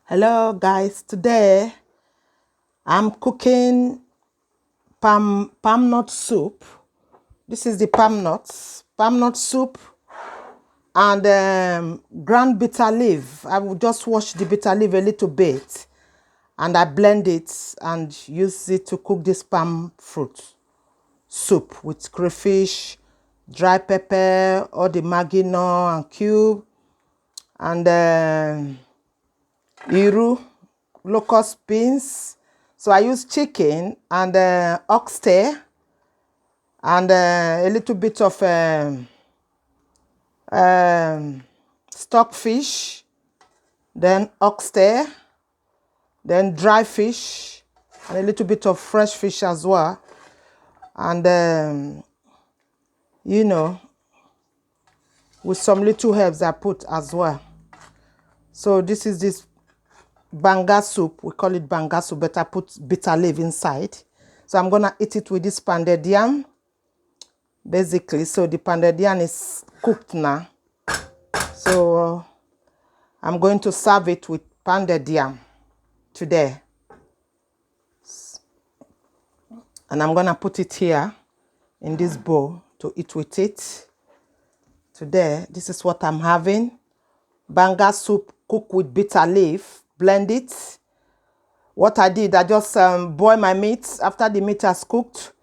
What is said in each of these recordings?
Hello guys, today I'm cooking palmnut soup. This is the palmnut soup and ground bitter leaf. I will just wash the bitter leaf a little bit and I blend it and use it to cook this palm fruit soup with crayfish, dry pepper, all the Maggie and cube, and iru, locust beans. So I use chicken and oxtail and a little bit of stockfish, then oxtail, then dry fish, and a little bit of fresh fish as well. And you know, with some little herbs I put as well. So this is this Banga soup. We call it Banga soup, but I put bitter leaf inside. So I'm gonna eat it with this pounded yam, basically. So the pounded yam is cooked now. So I'm going to serve it with pounded yam today. And I'm gonna put it here in this bowl to eat with it. Today, this is what I'm having. Banga soup cooked with bitter leaf, blend it. What I did, I just boil my meat. After the meat has cooked,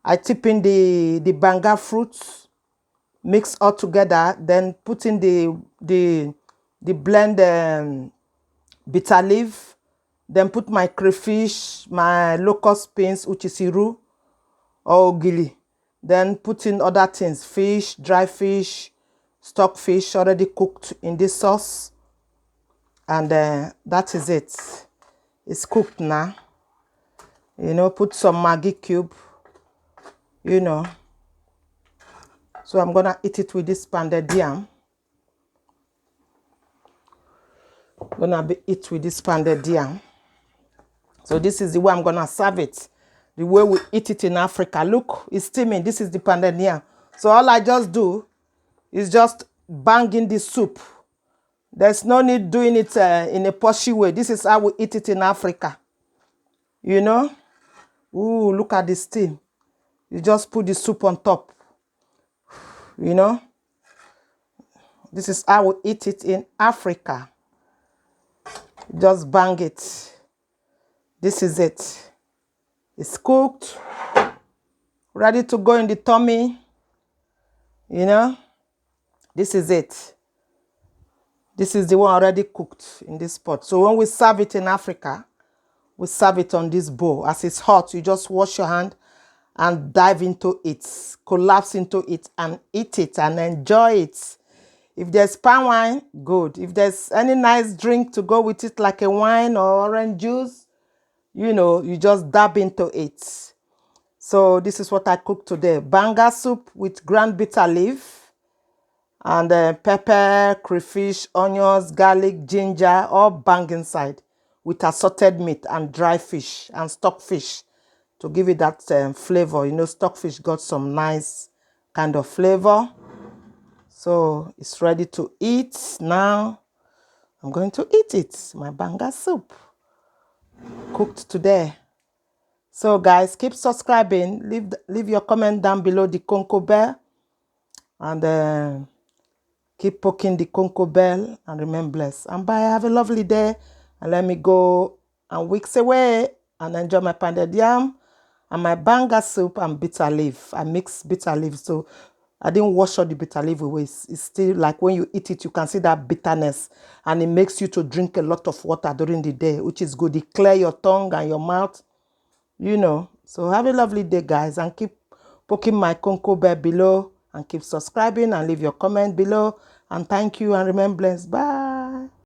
I tip in the banga fruits, mix all together, then put in the blend bitter leaf, then put my crayfish, my locust beans, which is iru or gilly, then put in other things, fish, dry fish, stockfish already cooked in this sauce, and that is it. It's cooked now. You know, put some Maggie cube, you know. So I'm gonna eat it with this pounded yam. Eat with this pounded yam. So this is the way I'm gonna serve it. The way we eat it in Africa. Look, it's steaming. This is the pounded yam. So all I just do is just bang in the soup. There's no need doing it in a pushy way. This is how we eat it in Africa. You know? Ooh, look at the steam. You just put the soup on top. You know? This is how we eat it in Africa. Just bang it. This is it. It's cooked. Ready to go in the tummy. You know? This is it. This is the one already cooked in this pot. So when we serve it in Africa, we serve it on this bowl. As it's hot, you just wash your hand and dive into it, collapse into it and eat it and enjoy it. If there's palm wine, good. If there's any nice drink to go with it, like a wine or orange juice, you know, you just dab into it. So this is what I cooked today. Banga soup with ground bitter leaf and pepper, crayfish, onions, garlic, ginger, all bang inside with assorted meat and dry fish and stockfish to give it that flavor. You know, stockfish got some nice kind of flavor. So it's ready to eat now. I'm going to eat it. My Banga soup cooked today. So guys, keep subscribing. Leave your comment down below the Conco bell. And keep poking the Conco bell and remain blessed. And bye. Have a lovely day. And let me go and weeks away and enjoy my pounded yam and my Banga soup and bitter leaf. I mix bitter leaf, so I didn't wash all the bitter leaf away. It's still like when you eat it, you can see that bitterness, and it makes you to drink a lot of water during the day, which is good. It clear your tongue and your mouth, you know. So have a lovely day, guys, and keep poking my Conco bell below and keep subscribing and leave your comment below. And thank you and remain blessed. Bye.